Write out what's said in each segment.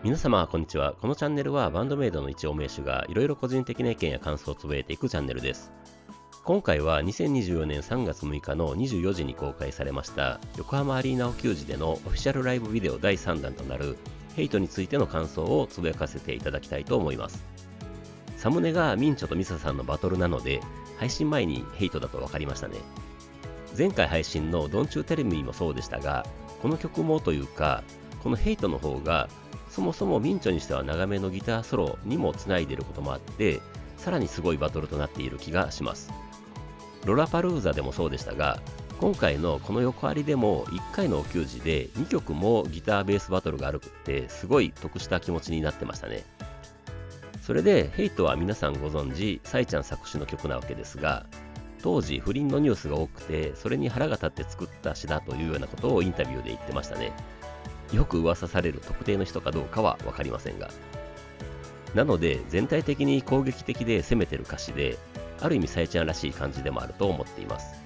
皆様こんにちは。このチャンネルはバンドメイドの一応名手がいろいろ個人的な意見や感想をつぶやいていくチャンネルです。今回は2024年3月6日の24時に公開されました横浜アリーナお給仕でのオフィシャルライブビデオ第3弾となるヘイトについての感想をつぶやかせていただきたいと思います。サムネがミンチョとミサさんのバトルなので配信前にヘイトだと分かりましたね。前回配信のドンチューテレミもそうでしたが、この曲もというかこのヘイトの方がそもそもミンチョにしては長めのギターソロにもつないでいることもあって、さらにすごいバトルとなっている気がします。ロラパルーザでもそうでしたが、今回のこの横ありでも1回のお給仕で2曲もギターベースバトルがあるってすごい得した気持ちになってましたね。それでヘイトは皆さんご存知サイちゃん作詞の曲なわけですが、当時不倫のニュースが多くてそれに腹が立って作った詩だというようなことをインタビューで言ってましたね。よく噂される特定の人かどうかは分かりませんが、なので全体的に攻撃的で攻めてる歌詞で、ある意味サイちゃんらしい感じでもあると思っています。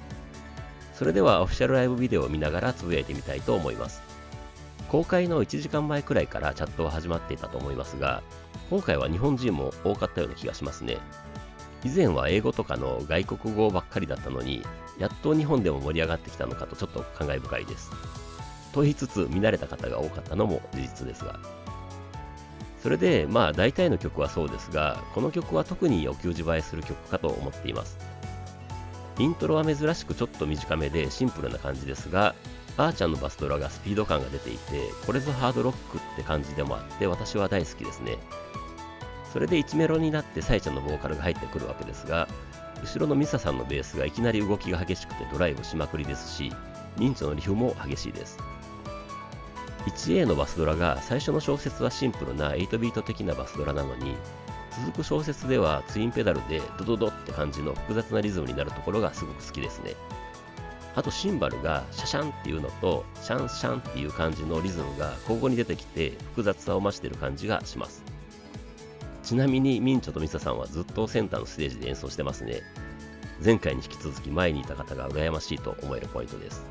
それではオフィシャルライブビデオを見ながらつぶやいてみたいと思います。公開の1時間前くらいからチャットは始まっていたと思いますが、今回は日本人も多かったような気がしますね。以前は英語とかの外国語ばっかりだったのに、やっと日本でも盛り上がってきたのかとちょっと感慨深いです。と言いつつ見慣れた方が多かったのも事実ですが、それで大体の曲はそうですが、この曲は特にお給仕映えする曲かと思っています。イントロは珍しくちょっと短めでシンプルな感じですが、あーちゃんのバスドラがスピード感が出ていて、これぞハードロックって感じでもあって私は大好きですね。それで1メロになってサイちゃんのボーカルが入ってくるわけですが、後ろのミサさんのベースがいきなり動きが激しくてドライブしまくりですし、ミンチョのリフも激しいです。1A のバスドラが最初の小説はシンプルな8ビート的なバスドラなのに、続く小説ではツインペダルでドドドって感じの複雑なリズムになるところがすごく好きですね。あとシンバルがシャシャンっていうのとシャンシャンっていう感じのリズムが交互に出てきて複雑さを増している感じがします。ちなみにミンチョとミサさんはずっとセンターのステージで演奏してますね。前回に引き続き前にいた方が羨ましいと思えるポイントです。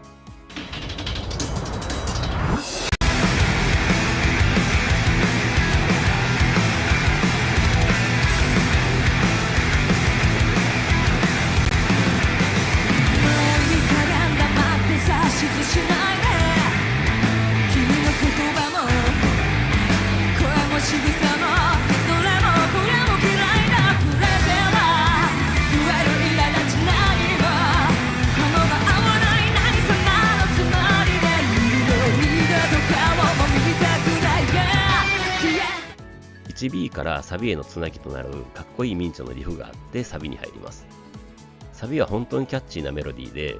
1B からサビへのつなぎとなるかっこいいミンチョのリフがあってサビに入ります。サビは本当にキャッチーなメロディーで、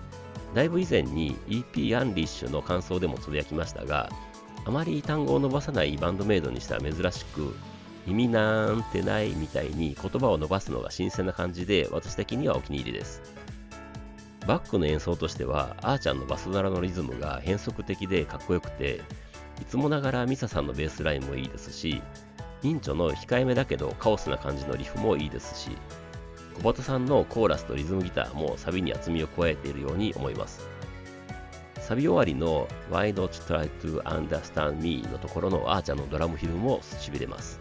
だいぶ以前に EP アンリッシュの感想でもつぶやきましたが、あまり単語を伸ばさないバンドメイドにしては珍しく、意味なんてないみたいに言葉を伸ばすのが新鮮な感じで私的にはお気に入りです。バックの演奏としてはあーちゃんのバスドラのリズムが変則的でかっこよくて、いつもながらミサさんのベースラインもいいですし、ミンチョの控えめだけどカオスな感じのリフもいいですし、小畑さんのコーラスとリズムギターもサビに厚みを加えているように思います。サビ終わりの Why don't you try to understand me のところのあーちゃんのドラムフィルも痺れます。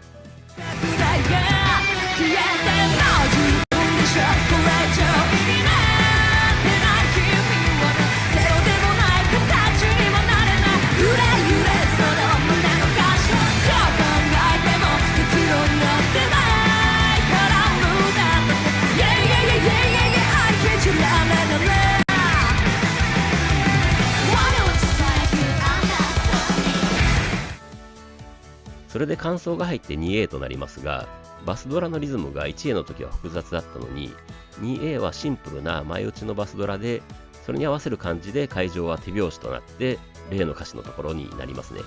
それで感想が入って 2A となりますが、バスドラのリズムが 1A の時は複雑だったのに、2A はシンプルな前打ちのバスドラで、それに合わせる感じで会場は手拍子となって例の歌詞のところになりますね。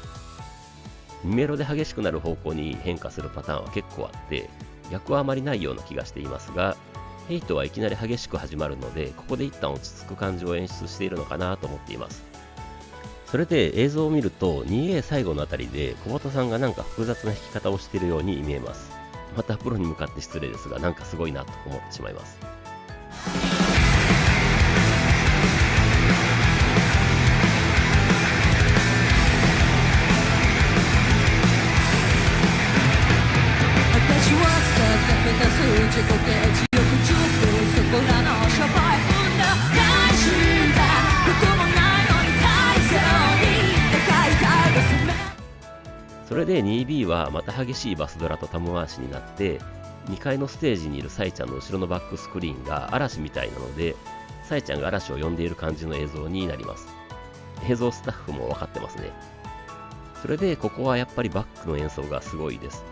2メロで激しくなる方向に変化するパターンは結構あって、逆はあまりないような気がしていますが、ヘイトはいきなり激しく始まるので、ここで一旦落ち着く感じを演出しているのかなと思っています。それで映像を見ると 2A 最後のあたりで小畑さんがなんか複雑な弾き方をしているように見えます。またプロに向かって失礼ですが、なんかすごいなと思ってしまいます。自己啓示よく熟そこらのシャバい踏んだ大事だどこもないのに体操に高い態度する。それで 2B はまた激しいバスドラとタム回しになって、2階のステージにいるサイちゃんの後ろのバックスクリーンが嵐みたいなので、サイちゃんが嵐を呼んでいる感じの映像になります。映像スタッフも分かってますね。それでここはやっぱりバックの演奏がすごいです。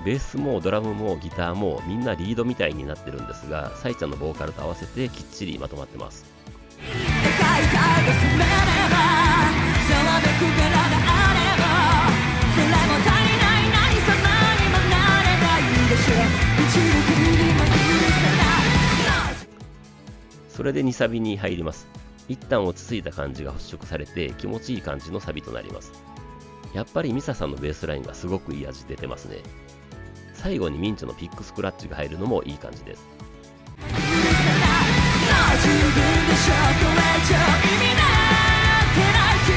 ベースもドラムもギターもみんなリードみたいになってるんですが、サイちゃんのボーカルと合わせてきっちりまとまってます。高い態度すればざわめく柄があればそれも足りない何様にもなればいいでしょう。一度きりも許せない。それで2サビに入ります。一旦落ち着いた感じが払拭されて気持ちいい感じのサビとなります。やっぱりミサさんのベースラインがすごくいい味出てますね。最後にミンチョのピックスクラッチが入るのもいい感じです。自分でしょこれ以上意味なんてない君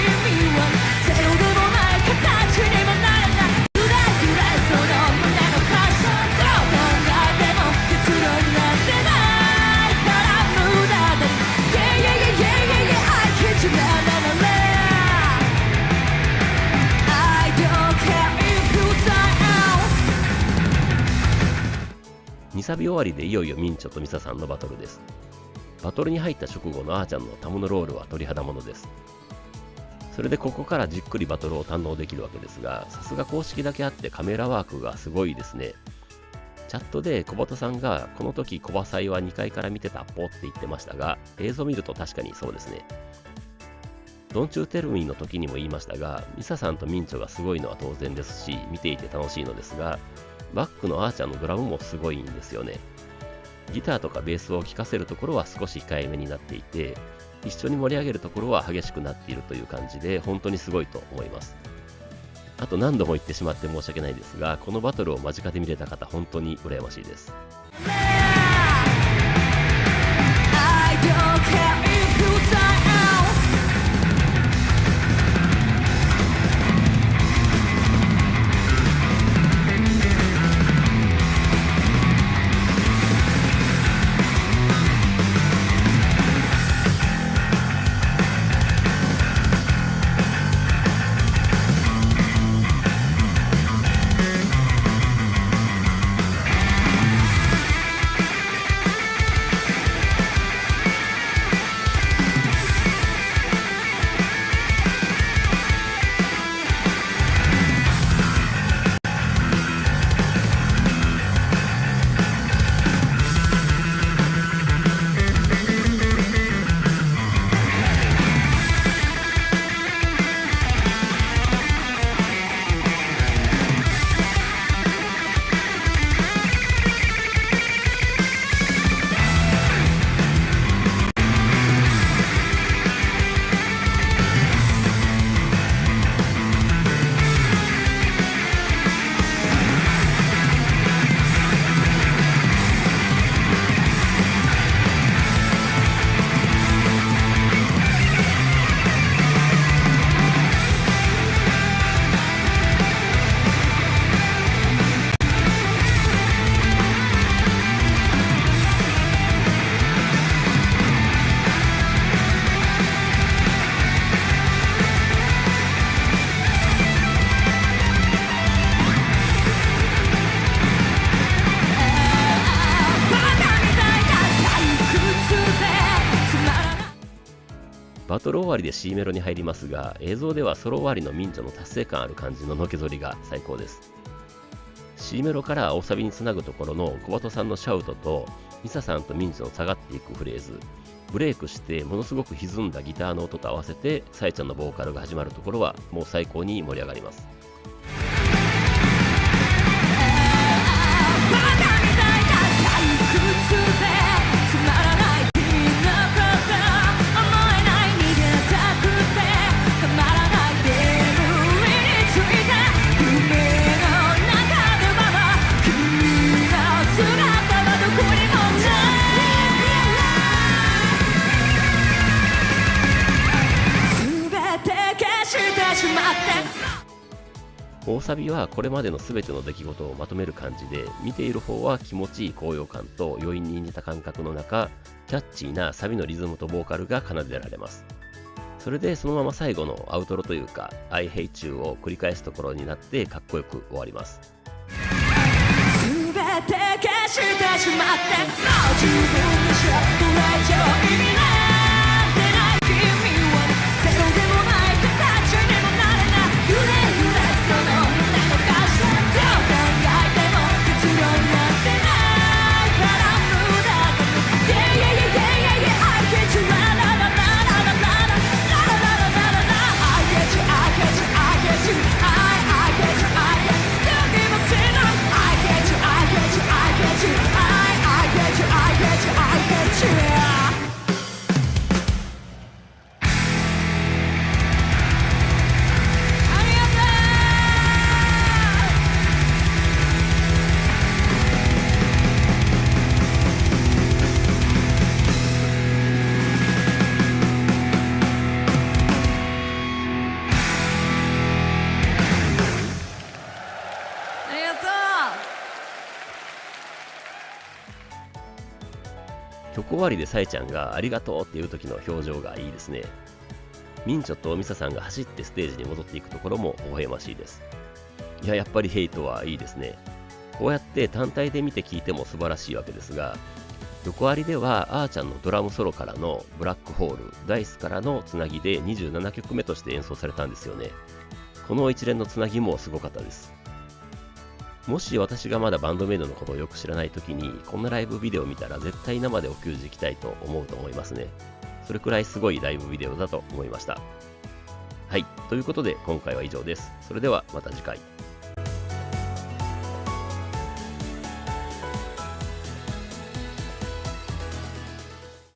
はゼロでもない形にもなれないぐらいぐらいその胸の感想どう考えても結論なんてないから無駄だ Yeah yeah yeah yeah yeah yeah I kid you na na na na I don't care if you die out 2サビ終わりでいよいよミンチョとミサさんのバトルです。バトルに入った直後のあーちゃんのタムのロールは鳥肌ものです。それでここからじっくりバトルを堪能できるわけですが、さすが公式だけあってカメラワークがすごいですね。チャットで小鳩さんがこの時小バサイは2階から見てたっぽって言ってましたが、映像見ると確かにそうですね。ドンチューテルミンの時にも言いましたが、ミサさんとミンチョがすごいのは当然ですし、見ていて楽しいのですが、バックのあーちゃんのドラムもすごいんですよね。ギターとかベースを聴かせるところは少し控えめになっていて、一緒に盛り上げるところは激しくなっているという感じで、本当にすごいと思います。あと何度も言ってしまって申し訳ないですが、このバトルを間近で見れた方、本当に羨ましいです。I don't care if you die outバトル終わりで C メロに入りますが、映像ではソロ終わりのミンチョの達成感ある感じののけぞりが最高です。C メロから大サビにつなぐところの小鳩さんのシャウトとミサさんとミンチョの下がっていくフレーズ、ブレイクしてものすごく歪んだギターの音と合わせてサイちゃんのボーカルが始まるところはもう最高に盛り上がります。大サビはこれまでの全ての出来事をまとめる感じで、見ている方は気持ちいい高揚感と余韻に似た感覚の中、キャッチーなサビのリズムとボーカルが奏でられます。それでそのまま最後のアウトロというか I hate you を繰り返すところになってかっこよく終わります。全て消してしまってもう自分にしかこれ以上意味なんてない君はゼロでもない形にもなれない揺れ揺れその胸の歌詞どう考えても結論なんてないから無駄だと Yeah yeah yeah yeah yeah I get you la la la la la la la la la la la la I get you I get you I get you I get you I get you でもせない I get you I get you I get you I get you I get you I get you ありがとうありがとう曲終わりでさえちゃんがありがとうっていう時の表情がいいですね。ミンチョとミサさんが走ってステージに戻っていくところも微笑ましいです。いや、やっぱりヘイトはいいですね。こうやって単体で見て聴いても素晴らしいわけですが、横ありではあーちゃんのドラムソロからのブラックホール、ダイスからのつなぎで27曲目として演奏されたんですよね。この一連のつなぎもすごかったです。もし私がまだバンドメイドのことをよく知らない時にこんなライブビデオを見たら絶対生でお給仕行きたいと思うと思いますね。それくらいすごいライブビデオだと思いました。はい、ということで今回は以上です。それではまた次回。